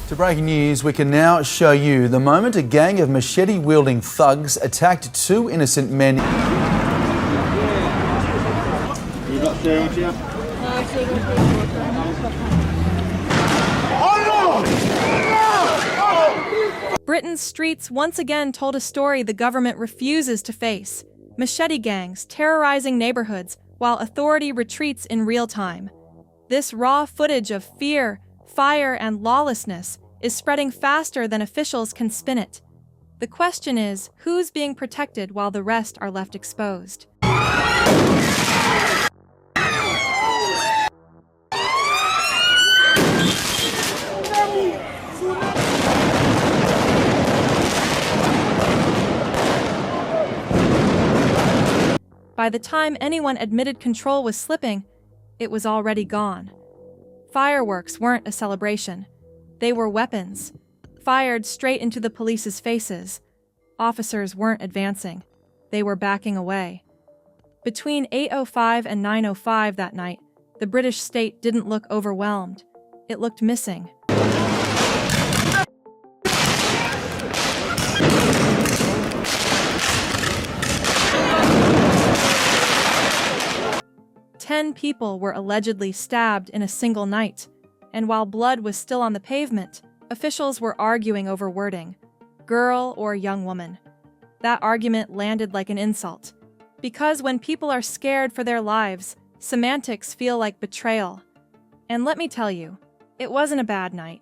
To breaking news, we can now show you the moment a gang of machete-wielding thugs attacked two innocent men. You got there, aren't you? Britain's streets once again told a story the government refuses to face. Machete gangs terrorizing neighborhoods while authority retreats in real time. This raw footage of fear, fire, and lawlessness is spreading faster than officials can spin it. The question is, who's being protected while the rest are left exposed? By the time anyone admitted control was slipping, it was already gone. Fireworks weren't a celebration. They were weapons, fired straight into the police's faces. Officers weren't advancing. They were backing away. Between 8:05 and 9:05 that night, the British state didn't look overwhelmed. It looked missing. Ten people were allegedly stabbed in a single night, and while blood was still on the pavement, officials were arguing over wording, girl or young woman. That argument landed like an insult, because when people are scared for their lives, semantics feel like betrayal. And let me tell you, it wasn't a bad night.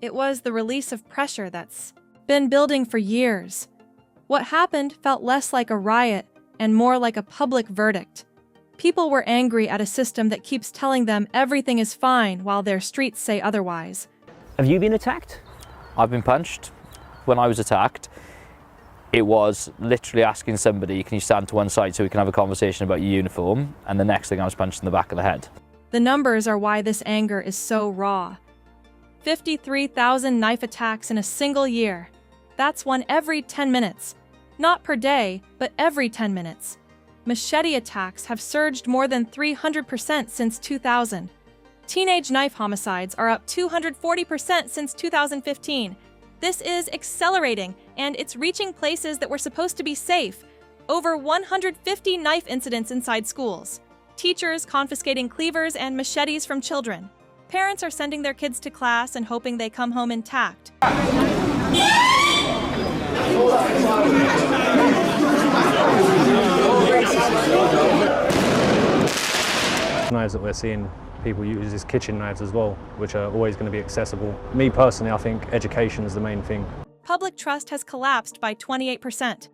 It was the release of pressure that's been building for years. What happened felt less like a riot and more like a public verdict. People were angry at a system that keeps telling them everything is fine while their streets say otherwise. Have you been attacked? I've been punched. When I was attacked, it was literally asking somebody, can you stand to one side so we can have a conversation about your uniform? And the next thing I was punched in the back of the head. The numbers are why this anger is so raw. 53,000 knife attacks in a single year. That's one every 10 minutes. Not per day, but every 10 minutes. Machete attacks have surged more than 300% since 2000. Teenage knife homicides are up 240% since 2015. This is accelerating, and it's reaching places that were supposed to be safe. Over 150 knife incidents inside schools. Teachers confiscating cleavers and machetes from children. Parents are sending their kids to class and hoping they come home intact. Knives that we're seeing people use is kitchen knives as well, which are always going to be accessible. Me personally, I think education is the main thing. Public trust has collapsed by 28%.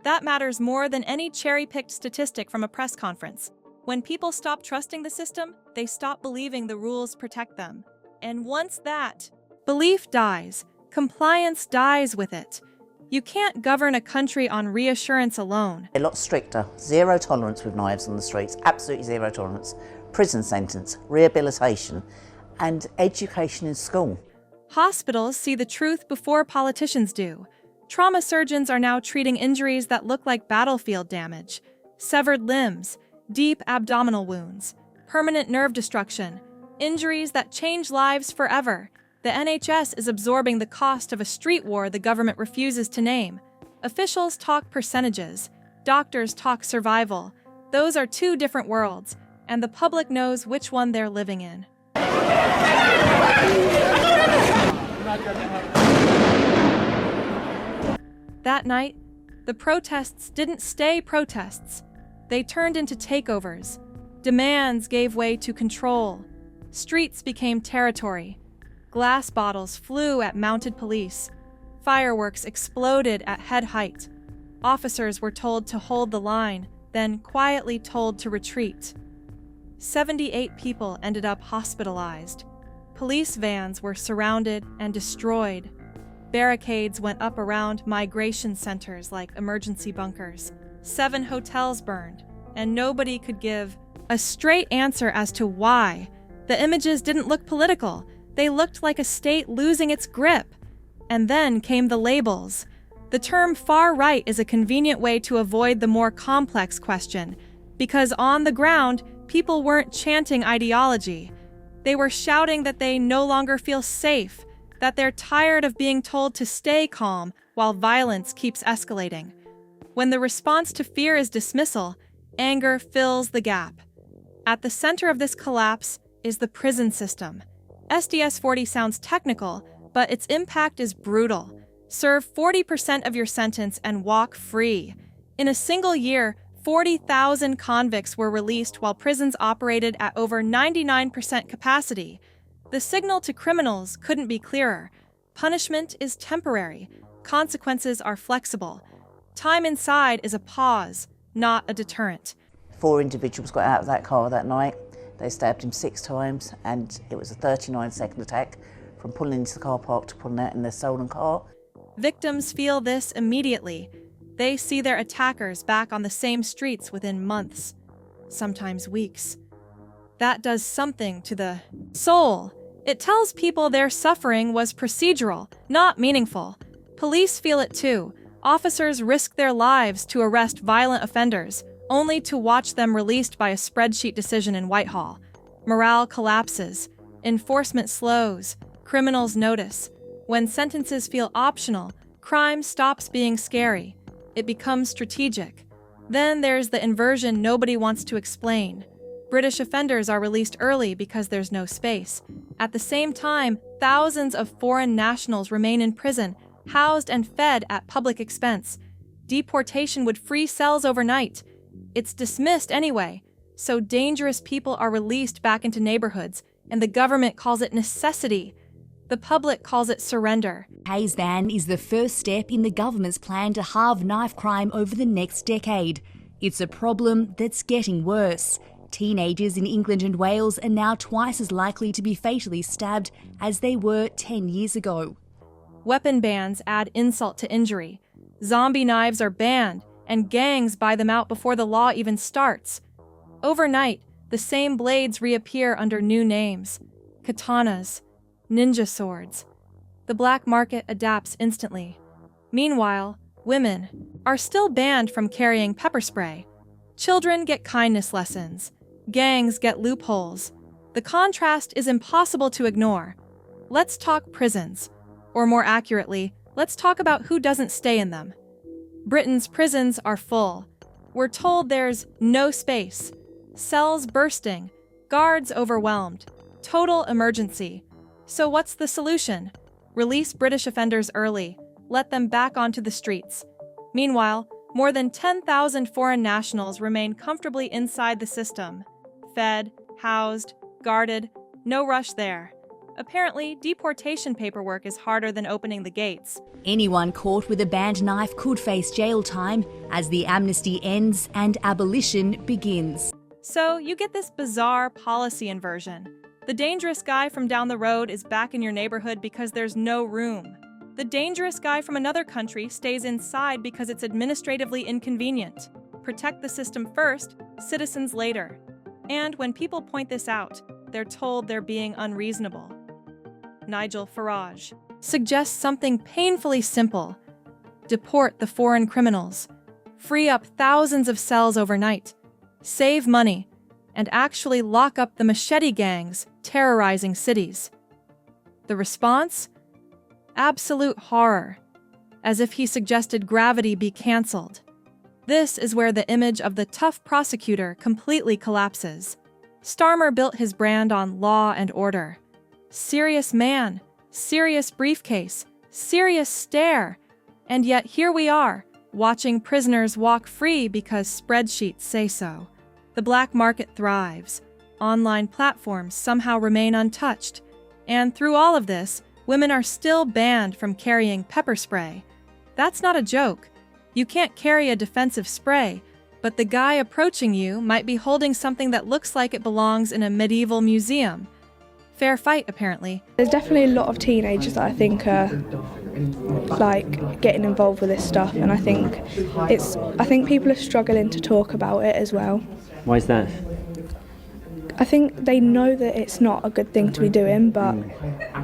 That matters more than any cherry-picked statistic from a press conference. When people stop trusting the system, they stop believing the rules protect them. And once that belief dies, compliance dies with it. You can't govern a country on reassurance alone. A lot stricter, zero tolerance with knives on the streets, absolutely zero tolerance. Prison sentence, rehabilitation, and education in school. Hospitals see the truth before politicians do. Trauma surgeons are now treating injuries that look like battlefield damage. Severed limbs, deep abdominal wounds, permanent nerve destruction, injuries that change lives forever. The NHS is absorbing the cost of a street war the government refuses to name. Officials talk percentages, doctors talk survival. Those are two different worlds, and the public knows which one they're living in. That night, the protests didn't stay protests. They turned into takeovers. Demands gave way to control. Streets became territory. Glass bottles flew at mounted police. Fireworks exploded at head height. Officers were told to hold the line, then quietly told to retreat. 78 people ended up hospitalized. Police vans were surrounded and destroyed. Barricades went up around migration centers like emergency bunkers. 7 hotels burned, and nobody could give a straight answer as to why. The images didn't look political. They looked like a state losing its grip. And then came the labels. The term far-right is a convenient way to avoid the more complex question, because on the ground, people weren't chanting ideology. They were shouting that they no longer feel safe, that they're tired of being told to stay calm while violence keeps escalating. When the response to fear is dismissal, anger fills the gap. At the center of this collapse is the prison system. SDS-40 sounds technical, but its impact is brutal. Serve 40% of your sentence and walk free. In a single year, 40,000 convicts were released while prisons operated at over 99% capacity. The signal to criminals couldn't be clearer. Punishment is temporary. Consequences are flexible. Time inside is a pause, not a deterrent. 4 individuals got out of that car that night. They stabbed him 6 times, and it was a 39-second attack from pulling into the car park to pulling out in their stolen car. Victims feel this immediately. They see their attackers back on the same streets within months, sometimes weeks. That does something to the soul. It tells people their suffering was procedural, not meaningful. Police feel it too. Officers risk their lives to arrest violent offenders, only to watch them released by a spreadsheet decision in Whitehall. Morale collapses. Enforcement slows. Criminals notice. When sentences feel optional, crime stops being scary. It becomes strategic. Then there's the inversion nobody wants to explain. British offenders are released early because there's no space. At the same time, thousands of foreign nationals remain in prison, housed and fed at public expense. Deportation would free cells overnight. It's dismissed anyway, so dangerous people are released back into neighborhoods, and the government calls it necessity. The public calls it surrender. Hayes ban is the first step in the government's plan to halve knife crime over the next decade. It's a problem that's getting worse. Teenagers in England and Wales are now twice as likely to be fatally stabbed as they were 10 years ago. Weapon bans add insult to injury. Zombie knives are banned, and gangs buy them out before the law even starts. Overnight, the same blades reappear under new names: katanas, ninja swords. The black market adapts instantly. Meanwhile, women are still banned from carrying pepper spray. Children get kindness lessons. Gangs get loopholes. The contrast is impossible to ignore. Let's talk prisons. Or more accurately, let's talk about who doesn't stay in them. Britain's prisons are full. We're told there's no space. Cells bursting. Guards overwhelmed. Total emergency. So what's the solution? Release British offenders early. Let them back onto the streets. Meanwhile, more than 10,000 foreign nationals remain comfortably inside the system. Fed, housed, guarded, no rush there. Apparently, deportation paperwork is harder than opening the gates. Anyone caught with a banned knife could face jail time as the amnesty ends and abolition begins. So you get this bizarre policy inversion. The dangerous guy from down the road is back in your neighborhood because there's no room. The dangerous guy from another country stays inside because it's administratively inconvenient. Protect the system first, citizens later. And when people point this out, they're told they're being unreasonable. Nigel Farage suggests something painfully simple. Deport the foreign criminals. Free up thousands of cells overnight. Save money. And actually lock up the machete gangs terrorizing cities. The response? Absolute horror. As if he suggested gravity be cancelled. This is where the image of the tough prosecutor completely collapses. Starmer built his brand on law and order. Serious man, serious briefcase, serious stare. And yet here we are, watching prisoners walk free because spreadsheets say so. The black market thrives. Online platforms somehow remain untouched. And through all of this, women are still banned from carrying pepper spray. That's not a joke. You can't carry a defensive spray, but the guy approaching you might be holding something that looks like it belongs in a medieval museum. Fair fight, apparently. There's definitely a lot of teenagers that I think are getting involved with this stuff, and I think people are struggling to talk about it as well. Why is that? I think they know that it's not a good thing to be doing, but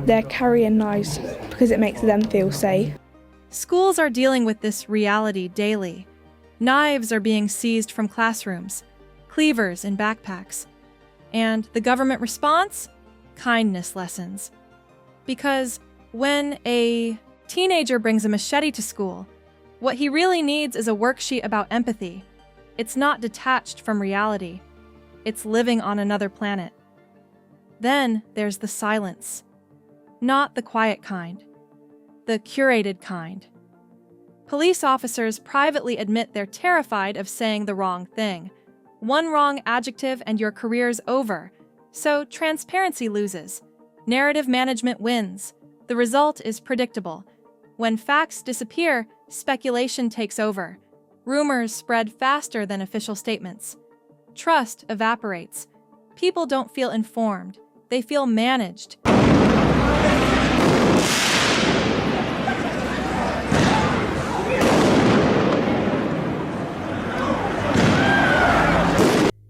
they're carrying knives because it makes them feel safe. Schools are dealing with this reality daily. Knives are being seized from classrooms, cleavers in backpacks. And the government response? Kindness lessons. Because When a teenager brings a machete to school, what he really needs is a worksheet about empathy. It's not detached from reality. It's living on another planet. Then there's the silence. Not the quiet kind. The curated kind. Police officers privately admit they're terrified of saying the wrong thing. One wrong adjective and your career's over. So transparency loses. Narrative management wins. The result is predictable. When facts disappear, speculation takes over. Rumors spread faster than official statements. Trust evaporates. People don't feel informed. They feel managed.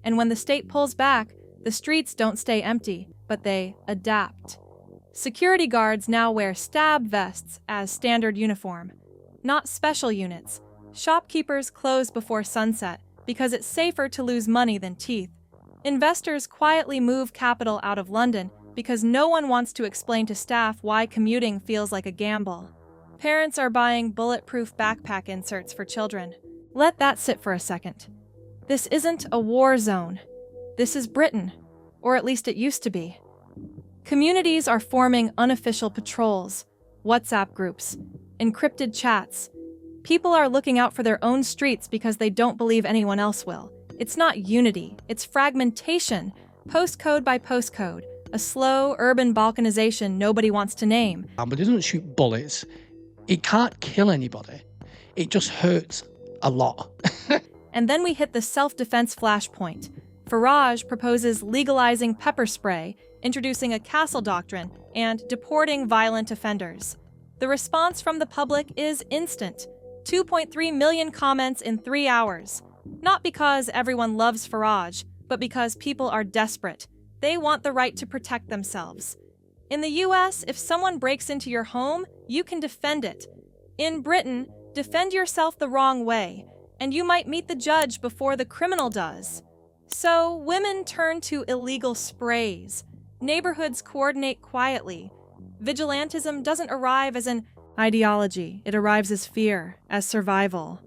And when the state pulls back, the streets don't stay empty, but they adapt. Security guards now wear stab vests as standard uniform, not special units. Shopkeepers close before sunset because it's safer to lose money than teeth. Investors quietly move capital out of London because no one wants to explain to staff why commuting feels like a gamble. Parents are buying bulletproof backpack inserts for children. Let that sit for a second. This isn't a war zone. This is Britain, or at least it used to be. Communities are forming unofficial patrols, WhatsApp groups, encrypted chats. People are looking out for their own streets because they don't believe anyone else will. It's not unity, it's fragmentation, postcode by postcode, a slow urban balkanization nobody wants to name. But it doesn't shoot bullets. It can't kill anybody. It just hurts a lot. And then we hit the self-defense flashpoint. Farage proposes legalizing pepper spray, introducing a castle doctrine, and deporting violent offenders. The response from the public is instant. 2.3 million comments in 3 hours. Not because everyone loves Farage, but because people are desperate. They want the right to protect themselves. In the US, if someone breaks into your home, you can defend it. In Britain, defend yourself the wrong way, and you might meet the judge before the criminal does. So women turn to illegal sprays. Neighborhoods coordinate quietly. Vigilantism doesn't arrive as an ideology. It arrives as fear, as survival.